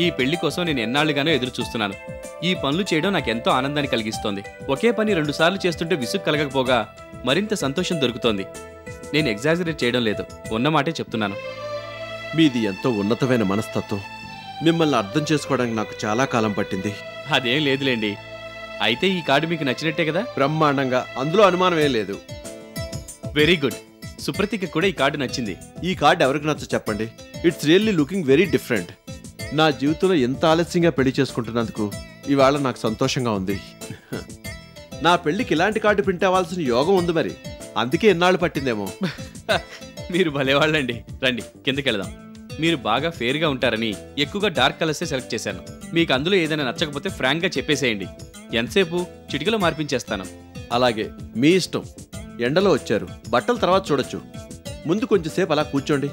ఈ పెళ్లి కోసం నేను ఎన్నాళ్లుగానో ఎదురు చూస్తున్నాను. ఈ పనులు చేయడం నాకెంతో ఆనందాన్ని కలిగిస్తోంది. ఒకే పని 2 సార్లు చేస్తుంటే విసుగు కలగకపోగా మరింత సంతోషం దొరుకుతోంది. నేను ఎగ్జాజరేట్ చేయడం లేదు, ఉన్నమాటే చెప్తున్నాను. మీది ఎంతో ఉన్నతమైన మనస్తత్వం. మిమ్మల్ని అర్థం చేసుకోవడానికి నాకు చాలా కాలం పట్టింది. అదేం లేదులేండి. అయితే ఈ కార్డు మీకు నచ్చినట్టే కదా? బ్రహ్మాండంగా, అందులో అనుమానమే లేదు. Very good. సుప్రతికి కూడా ఈ కార్డు నచ్చింది. ఈ కార్డు ఎవరికి నచ్చ చెప్పండి. It's really looking very different. నా జీవితంలో ఎంత ఆలస్యంగా పెళ్లి చేసుకుంటున్నందుకు ఇవాళ నాకు సంతోషంగా ఉంది. నా పెళ్లికి ఇలాంటి కార్డు ప్రింట్ అవ్వాల్సిన యోగం ఉంది, మరి అందుకే ఎన్నాళ్ళు పట్టిందేమో. మీరు భలేవాళ్ళండి. రండి కిందకి వెళదాం. మీరు బాగా ఫేర్గా ఉంటారని ఎక్కువగా డార్క్ కలర్సే సెలెక్ట్ చేశాను. మీకు అందులో ఏదైనా నచ్చకపోతే ఫ్రాంక్గా చెప్పేసేయండి. ఎంతసేపు? చిటికలో మార్పించేస్తాను. అలాగే, మీ ఇష్టం. ఎండలో వచ్చారు, బట్టలు తర్వాత చూడొచ్చు. ముందు కొంచెంసేపు అలా కూర్చోండి.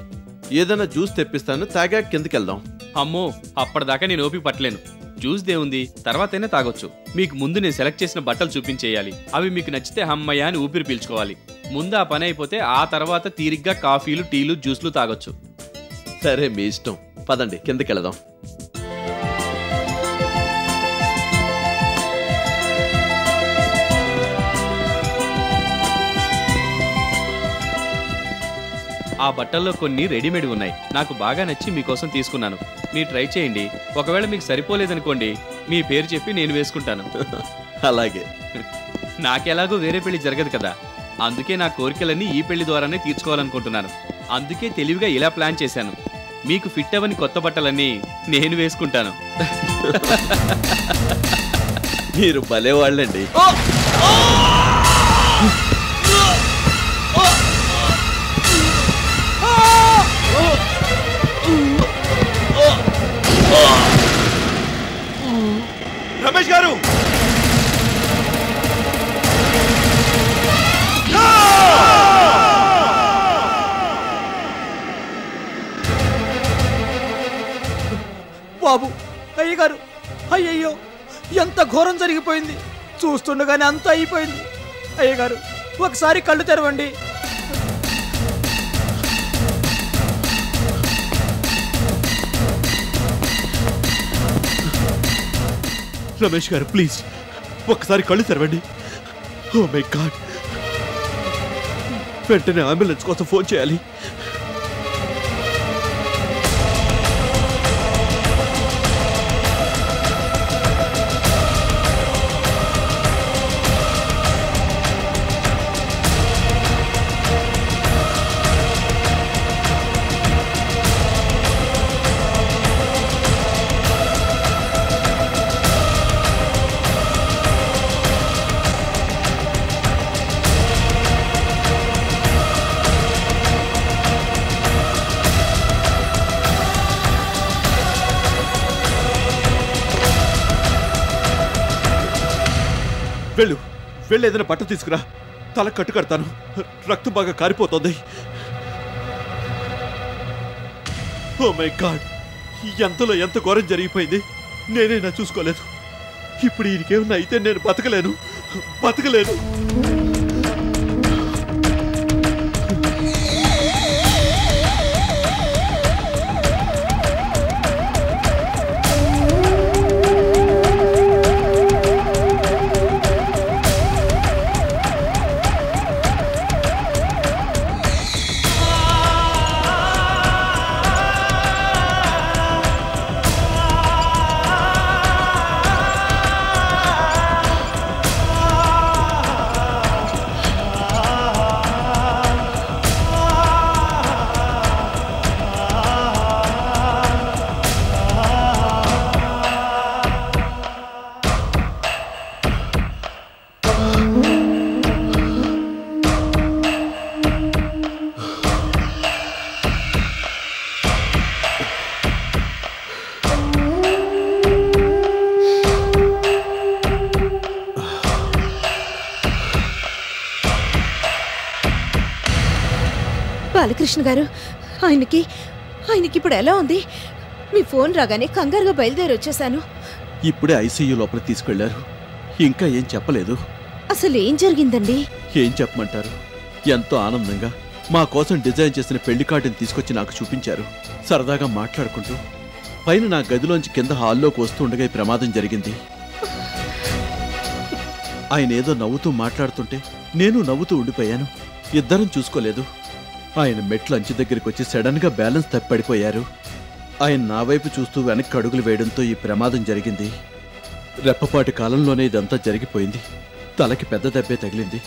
ఏదైనా జ్యూస్ తెప్పిస్తాను, తాగాక కిందకి వెళ్దాం. అమ్మో, అప్పటిదాకా నేను ఓపిక పట్టలేను. జ్యూస్ దేవుంది, తర్వాతైనా తాగొచ్చు. మీకు ముందు నేను సెలెక్ట్ చేసిన బట్టలు చూపించేయాలి. అవి మీకు నచ్చితే హమ్మయ్య అని ఊపిరి పీల్చుకోవాలి. ముందు ఆ పని అయిపోతే ఆ తర్వాత తీరిగ్గా కాఫీలు, టీలు, జ్యూస్లు తాగొచ్చు. సరే, మీ ఇష్టం. పదండి కిందకి వెళదాం. ఆ బట్టల్లో కొన్ని రెడీమేడ్ ఉన్నాయి. నాకు బాగా నచ్చి మీకోసం తీసుకున్నాను. మీరు ట్రై చేయండి. ఒకవేళ మీకు సరిపోలేదనుకోండి, మీ పేరు చెప్పి నేను వేసుకుంటాను. అలాగే. నాకెలాగో వేరే పెళ్లి జరగదు కదా, అందుకే నా కోరికలన్నీ ఈ పెళ్లి ద్వారానే తీర్చుకోవాలనుకుంటున్నాను. అందుకే తెలివిగా ఇలా ప్లాన్ చేశాను. మీకు ఫిట్ అవ్వని కొత్త బట్టలన్నీ నేను వేసుకుంటాను. మీరు భలే వాళ్ళండి. రమేష్ గారు, బాబు, అయ్యగారు, అయ్యయ్యో, ఎంత ఘోరం జరిగిపోయింది. చూస్తుండగానే అంతా అయిపోయింది. అయ్యగారు, ఒకసారి కళ్ళు తెరవండి. రమేష్ గారు, ప్లీజ్ ఒక్కసారి కళ్ళు తెరవండి. ఓ మై గాడ్, వెంటనే అంబులెన్స్ కోసం ఫోన్ చేయాలి. వెళ్ళు, వెళ్ళి ఏదైనా బట్ట తీసుకురా. తల కట్టు కడతాను. రక్తం బాగా కారిపోతుంది. ఓ మై గాడ్, ఎంతలో ఎంత ఘోరం జరిగిపోయింది. నేనైనా చూసుకోలేదు. ఇప్పుడు ఈయనకేమన్నా అయితే నేను బతకలేను. బాలకృష్ణ గారు, ఆయనకి ఇప్పుడు ఎలా ఉంది? మీ ఫోన్ రాగానే కంగారుగా బయలుదేరి వచ్చేసాను. ఇప్పుడే ఐసీయూ లోపల తీసుకెళ్లారు. ఇంకా ఏం చెప్పలేదు. అసలు ఏం జరిగిందండి? ఏం చెప్పమంటారు? ఎంతో ఆనందంగా మా కోసం డిజైన్ చేసిన పెళ్లి కార్డుని తీసుకొచ్చి నాకు చూపించారు. సరదాగా మాట్లాడుకుంటూ పైన నా గదిలోంచి కింద హాల్లోకి వస్తుండగా ఈ ప్రమాదం జరిగింది. ఆయన ఏదో నవ్వుతూ మాట్లాడుతుంటే నేను నవ్వుతూ ఉండిపోయాను. ఇద్దరం చూసుకోలేదు. ఆయన మెట్ల అంచు దగ్గరికి వచ్చి సడన్ గా బ్యాలెన్స్ తప్పి పడిపోయారు. ఆయన నా వైపు చూస్తూ వెనక్కి అడుగులు వేయడంతో ఈ ప్రమాదం జరిగింది. రెప్పపాటి కాలంలోనే ఇదంతా జరిగిపోయింది. తలకి పెద్ద దెబ్బే తగిలింది.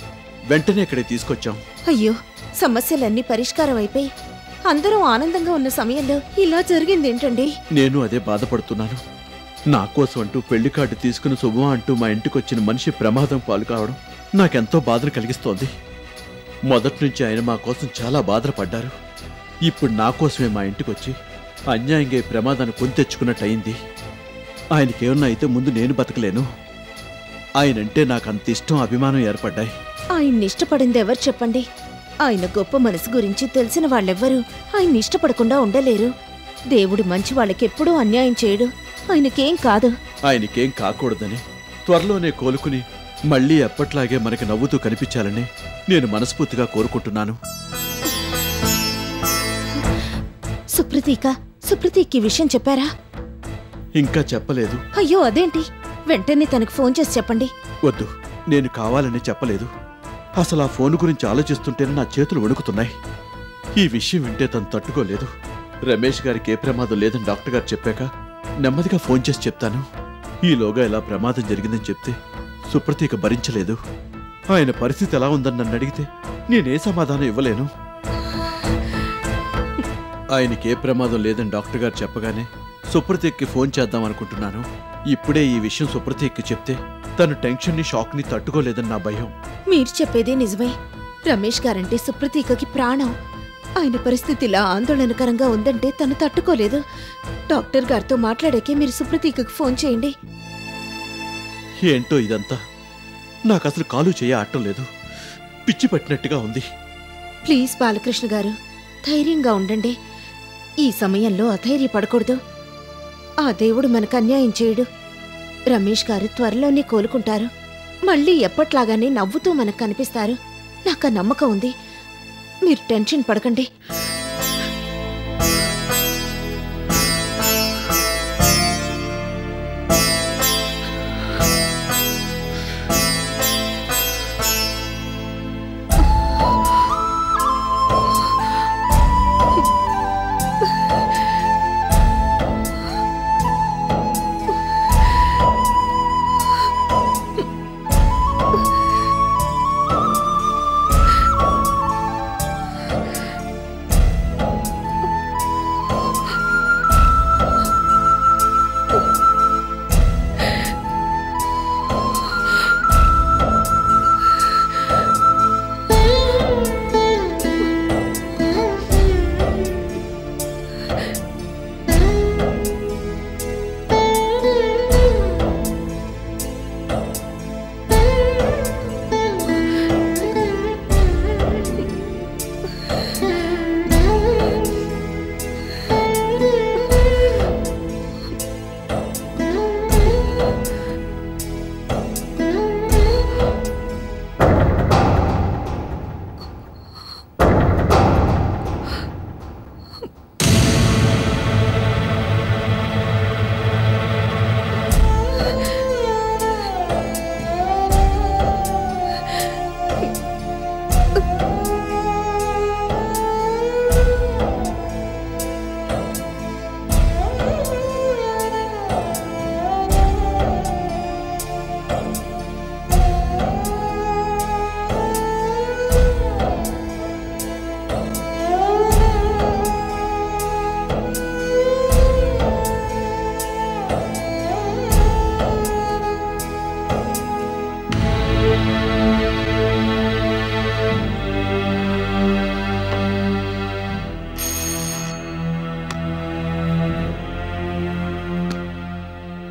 వెంటనే ఇక్కడికి తీసుకొచ్చాం. అయ్యో, సమస్యలన్నీ పరిష్కారం అయిపోయి అందరూ ఆనందంగా ఉన్న సమయంలో ఇలా జరిగిందేంటండి? నేను అదే బాధపడుతున్నాను. నా కోసం అంటూ పెళ్లి కార్డు తీసుకుని శుభమా అంటూ మా ఇంటికొచ్చిన మనిషి ప్రమాదం పాలు కావడం నాకెంతో బాధను కలిగిస్తోంది. మొదటి నుంచి ఆయన మా కోసం చాలా బాధపడ్డారు. ఇప్పుడు నా కోసమే మా ఇంటికొచ్చి అన్యాయంగా ఈ ప్రమాదాన్ని కొని తెచ్చుకున్నట్టు అయింది. ఆయనకేమన్నా అయితే ముందు నేను బతకలేను. ఆయనంటే నాకు అంత ఇష్టం, అభిమానం ఏర్పడ్డాయి. ఆయన్ని ఇష్టపడింది ఎవరు చెప్పండి? ఆయన గొప్ప మనసు గురించి తెలిసిన వాళ్ళెవ్వరూ ఆయన్ని ఇష్టపడకుండా ఉండలేరు. దేవుడు మంచి వాళ్ళకెప్పుడూ అన్యాయం చేయడు. ఆయనకేం కాదు. ఆయనకేం కాకూడదని, త్వరలోనే కోలుకుని మళ్ళీ ఎప్పట్లాగే మనకి నవ్వుతూ కనిపించాలని నేను మనస్ఫూర్తిగా కోరుకుంటున్నాను. సుప్రతీకి విషయం చెప్పారా? ఇంకా చెప్పలేదు. అయ్యో, అదేంటి? వెంటనే తనకు ఫోన్ చేసి చెప్పండి. వద్దు, నేను కావాలని చెప్పలేదు. అసలు ఆ ఫోన్ గురించి ఆలోచిస్తుంటేనే నా చేతులు వణుకుతున్నాయి. ఈ విషయం వింటే తను తట్టుకోలేదు. రమేష్ గారికి ఏ ప్రమాదం లేదని డాక్టర్ గారు చెప్పాక నెమ్మదిగా ఫోన్ చేసి చెప్తాను. ఈలోగా ఇలా ప్రమాదం జరిగిందని చెప్తే సుప్రతీక భరించలేదు. ఆయన పరిస్థితి ఎలా ఉందని నన్ను అడిగితే నేనే సమాధానం ఇవ్వలేను. ఆయనకి ఏ ప్రమాదం లేదని డాక్టర్ గారు చెప్పగానే సుప్రతీక్కి ఫోన్ చేద్దాం అనుకుంటున్నాను. ఇప్పుడే ఈ విషయం సుప్రతీక్కి చెప్తే తను టెన్షన్ని, షాక్ని తట్టుకోలేదని నా భయం. మీరు చెప్పేదే నిజమే. రమేష్ గారంటే సుప్రతీకకి ప్రాణం. ఆయన పరిస్థితి ఇలా ఆందోళనకరంగా ఉందంటే తను తట్టుకోలేదు. డాక్టర్ గారితో మాట్లాడాకే మీరు సుప్రతీకకి ఫోన్ చేయండి. ఏంటో ఇదంతా, నాకు అసలు కాలు చేయ ఆటం లేదు. పిచ్చి పట్టినట్టుగా ఉంది. ప్లీజ్ బాలకృష్ణ గారు, ధైర్యంగా ఉండండి. ఈ సమయంలో అధైర్యపడకూడదు. ఆ దేవుడు మనకు అన్యాయం చేయడు. రమేష్ గారు త్వరలోనే కోలుకుంటారు. మళ్ళీ ఎప్పట్లాగానే నవ్వుతూ మనకు కనిపిస్తారు. నాకు ఆ నమ్మకం ఉంది. మీరు టెన్షన్ పడకండి.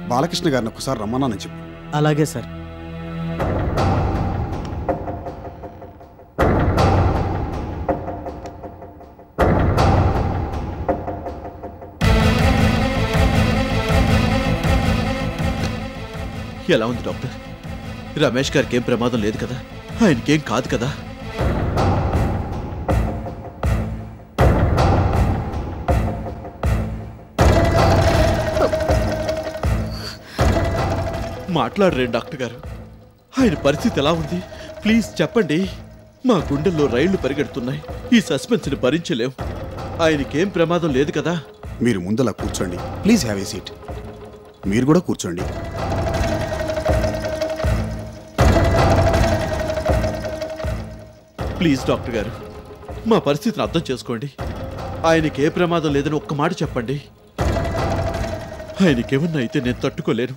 బాలకృష్ణ గారిని ఒకసారి రమ్మన్నానని చెప్పు. అలాగే సార్. ఎలా ఉంది డాక్టర్? రమేష్ గారికి ఏం ప్రమాదం లేదు కదా? ఆయనకేం కాదు కదా? మాట్లాడరేం డాక్టర్ గారు? ఆయన పరిస్థితి ఎలా ఉంది? ప్లీజ్ చెప్పండి. మా గుండెల్లో రైళ్లు పరిగెడుతున్నాయి. ఈ సస్పెన్స్ని భరించలేం. ఆయనకేం ప్రమాదం లేదు కదా? మీరు ముందలా కూర్చోండి. Please have a seat. మీరు కూడా కూర్చోండి. ప్లీజ్ డాక్టర్ గారు, మా పరిస్థితిని అర్థం చేసుకోండి. ఆయనకి ఏ ప్రమాదం లేదని ఒక్క మాట చెప్పండి. ఆయనకేమన్నా అయితే నేను తట్టుకోలేను.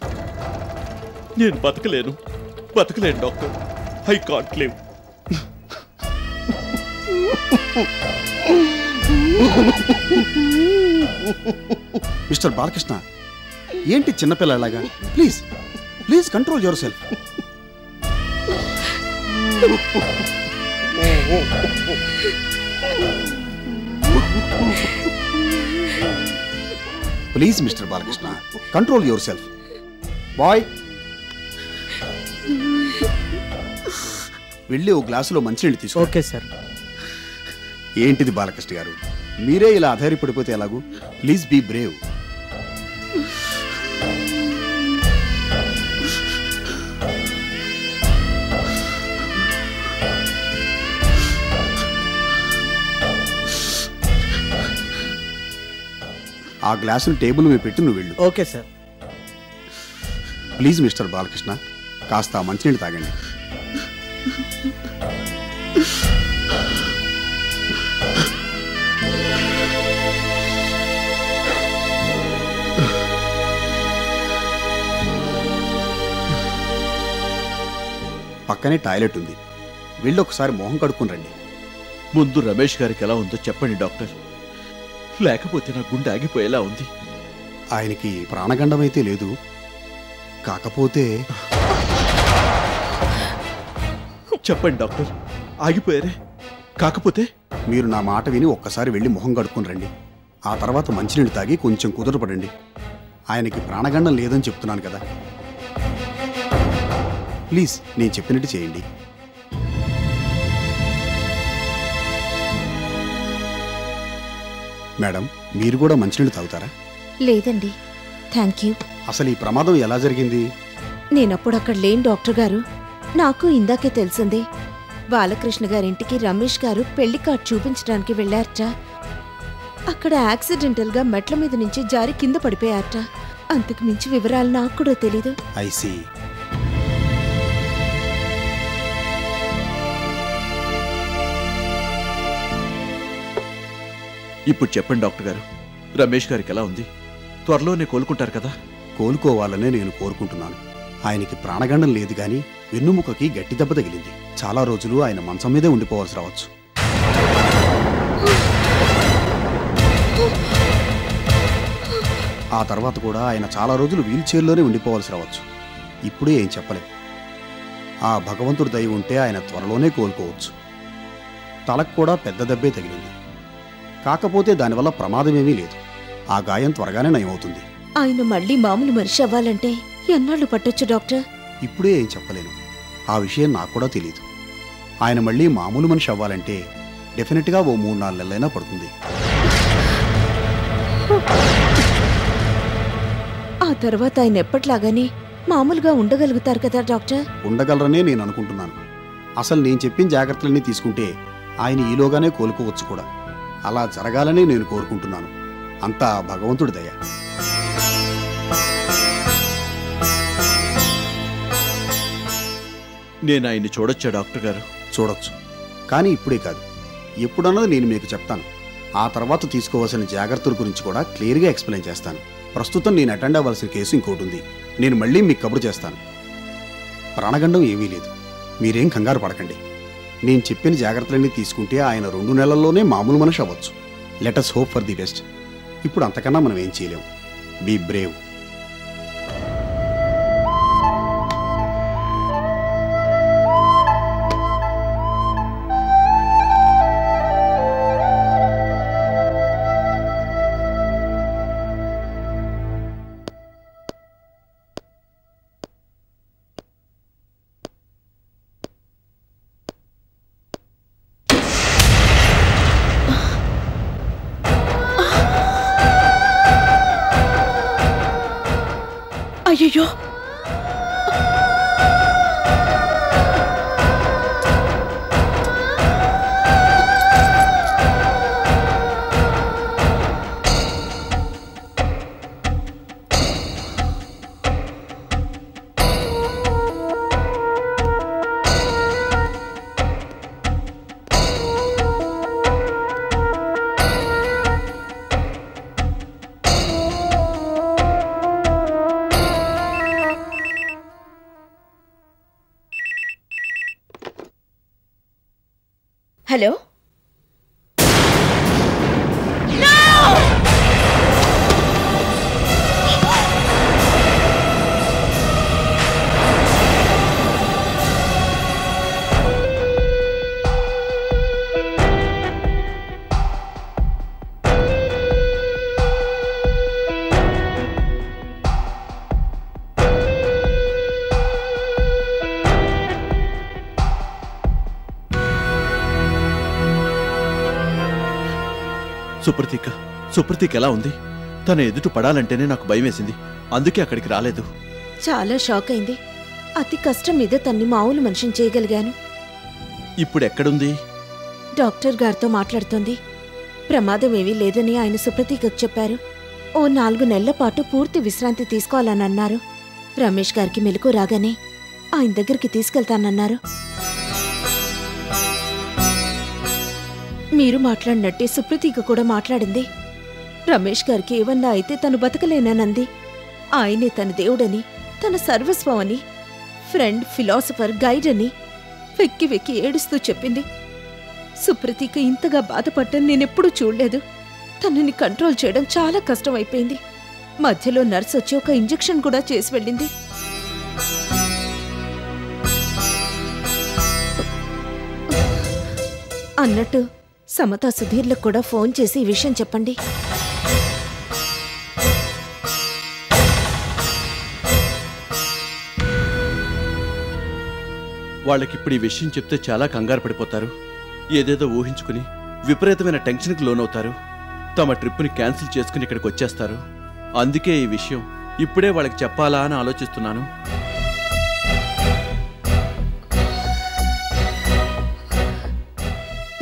నేను బతకలేను doctor. I can't live. Mister Balakrishna, ఏంటి చిన్నపిల్లలాగా? Please please control yourself. Please mister Balakrishna, control yourself. Boy, వెళ్ళి ఓ గ్లాసులో మంచినీళ్ళు తీసుకో. Okay sir. ఏంటిది బాలకృష్ణ గారు, మీరే ఇలా ఆధారపడిపోతే ఎలాగూ? Please be brave. ఆ గ్లాసులు టేబుల్ మీద పెట్టి నువ్వు వెళ్ళు. Okay sir. Please mister Balakrishna, కాస్త మంచినీళ్ళు తాగండి. పక్కనే టాయిలెట్ ఉంది, వెళ్ళి ఒకసారి మొహం కడుక్కుని రండి. ముందు రమేష్ గారికి ఎలా ఉందో చెప్పండి డాక్టర్. లేకపోతే నా గుండె ఆగిపోయేలా ఉంది. ఆయనకి ప్రాణగండం అయితే లేదు, కాకపోతే చెప్పండి డాక్టర్. ఆగిపోయారే, కాకపోతే? మీరు నా మాట విని ఒక్కసారి వెళ్ళి మొహం కడుక్కుని రండి. ఆ తర్వాత మంచినీళ్ళు తాగి కొంచెం కుదురుపడండి. ఆయనకి ప్రాణగండం లేదని చెప్తున్నాను కదా. ప్లీజ్ నేను చెప్పినట్టు చేయండి. మేడం, మీరు కూడా మంచినీళ్ళు తాగుతారా? లేదండి, థ్యాంక్ యూ. అసలు ఈ ప్రమాదం ఎలా జరిగింది? నేనప్పుడు అక్కడ లేని డాక్టర్ గారు. నాకు ఇందాకే తెలిసింది. బాలకృష్ణ గారింటికి రమేష్ గారు పెళ్లి కార్డు చూపించడానికి వెళ్లారట. అక్కడ యాక్సిడెంటల్ గా మెట్ల మీద నుంచి జారి కింద పడిపోయారట. అంతకు మించి వివరాలు నాకు కూడా తెలీదు. I see. ఇప్పుడు చెప్పండి డాక్టర్ గారు, రమేష్ గారికి ఎలా ఉంది? త్వరలోనే కోలుకుంటారు కదా? కోలుకోవాలనే నేను కోరుకుంటున్నాను. ఆయనకి ప్రాణగండం లేదు గాని వెన్నుముకకి గట్టి దెబ్బ తగిలింది. చాలా రోజులు ఆయన మంచం మీదే ఉండిపోవాల్సి రావచ్చు. ఆ తర్వాత కూడా ఆయన చాలా రోజులు వీల్ చైర్లోనే ఉండిపోవాల్సి రావచ్చు. ఇప్పుడే ఏం చెప్పలేం. ఆ భగవంతుడి దయ ఉంటే ఆయన త్వరలోనే కోలుకోవచ్చు. తలకు కూడా పెద్ద దెబ్బే తగిలింది, కాకపోతే దానివల్ల ప్రమాదమేమీ లేదు. ఆ గాయం త్వరగానే నయమవుతుంది. ఆయన మళ్ళీ మామూలు మనిషి అవ్వాలంటే ఎన్నాళ్ళు పట్టొచ్చు డాక్టర్? ఇప్పుడే ఏం చెప్పలేను. ఆ విషయం నాకు కూడా తెలియదు. ఆయన మళ్ళీ మామూలు మనిషి అవ్వాలంటే డెఫినెట్గా ఓ 3-4 నెలలైనా పడుతుంది. ఆ తర్వాత ఆయన ఎప్పట్లాగానే మామూలుగా ఉండగలుగుతారు కదా డాక్టర్? ఉండగలరనే నేను అనుకుంటున్నాను. అసలు నేను చెప్పిన జాగ్రత్తలన్నీ తీసుకుంటే ఆయన ఈలోగానే కోలుకోవచ్చు కూడా. అలా జరగాలని నేను కోరుకుంటున్నాను. అంతా భగవంతుడి దయ. నేను ఆయన్ని చూడొచ్చా డాక్టర్ గారు? చూడొచ్చు, కానీ ఇప్పుడే కాదు. ఎప్పుడన్నది నేను మీకు చెప్తాను. ఆ తర్వాత తీసుకోవాల్సిన జాగ్రత్తల గురించి కూడా క్లియర్గా ఎక్స్ప్లెయిన్ చేస్తాను. ప్రస్తుతం నేను అటెండ్ అవ్వాల్సిన కేసు ఇంకోటి ఉంది. నేను మళ్ళీ మీకు కబురు చేస్తాను. ప్రాణగండం ఏమీ లేదు, మీరేం కంగారు పడకండి. నేను చెప్పిన జాగ్రత్తలన్నీ తీసుకుంటే ఆయన 2 నెలల్లోనే మామూలు మనిషి అవ్వచ్చు. Let us hope for the best. ఇప్పుడు అంతకన్నా మనం ఏం చేయలేం. Be brave. అయ్యో, హలో సుప్రతీక్ ఎలా ఉంది? తన ఎదుట పడాలంటేనే నాకు భయం వేసింది. అందుకే అక్కడికి రాలేదు. చాలా షాక్ అయింది. అతి కష్టం మీద తన్ని మామూలు మనిషిని చేయగలిగాను. ఇప్పుడు ఎక్కడుంది? డాక్టర్ గారితో మాట్లాడుతోంది. ప్రమాదం ఏమీ లేదని ఆయన సుప్రతీకకు చెప్పారు. ఓ 4 నెలల పాటు పూర్తి విశ్రాంతి తీసుకోవాలని అన్నారు. రమేష్ గారికి మెలకు రాగానే ఆయన దగ్గరికి తీసుకెళ్తానన్నారు. మీరు మాట్లాడినట్టే సుప్రతీక కూడా మాట్లాడింది. రమేష్ గారికి ఏమన్నా అయితే తను బతకలేననంది. ఆయనే తన దేవుడని, తన సర్వస్వం అని, ఫ్రెండ్, ఫిలాసఫర్, గైడ్ అని వెక్కి వెక్కి ఏడుస్తూ చెప్పింది. సుప్రతీక ఇంతగా బాధపడ్డం నేనెప్పుడూ చూడలేదు. తనని కంట్రోల్ చేయడం చాలా కష్టమైపోయింది. మధ్యలో నర్స్ వచ్చి ఒక ఇంజెక్షన్ కూడా చేసి వెళ్ళింది. అన్నట్టు సమతా సుధీర్లకు కూడా ఫోన్ చేసి ఈ విషయం చెప్పండి. వాళ్ళకిప్పుడు ఈ విషయం చెప్తే చాలా కంగారు పడిపోతారు. ఏదేదో ఊహించుకుని విపరీతమైన టెన్షన్కి లోనవుతారు. తమ ట్రిప్ని క్యాన్సిల్ చేసుకుని ఇక్కడికి వచ్చేస్తారు. అందుకే ఈ విషయం ఇప్పుడే వాళ్ళకి చెప్పాలా అని ఆలోచిస్తున్నాను.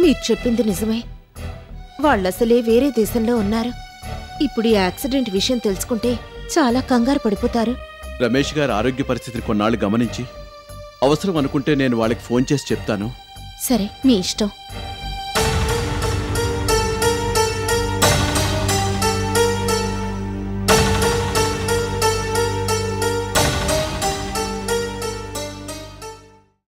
మీరు చెప్పింది నిజమే. వాళ్ళసలే వేరే దేశంలో ఉన్నారు. ఇప్పుడు ఈ యాక్సిడెంట్ విషయం తెలుసుకుంటే చాలా కంగారు పడిపోతారు. రమేష్ గారి ఆరోగ్య పరిస్థితిని కొన్నాళ్ళు గమనించి అవసరం అనుకుంటే నేను వాళ్ళకి ఫోన్ చేసి చెప్తాను. సరే, మీ ఇష్టం.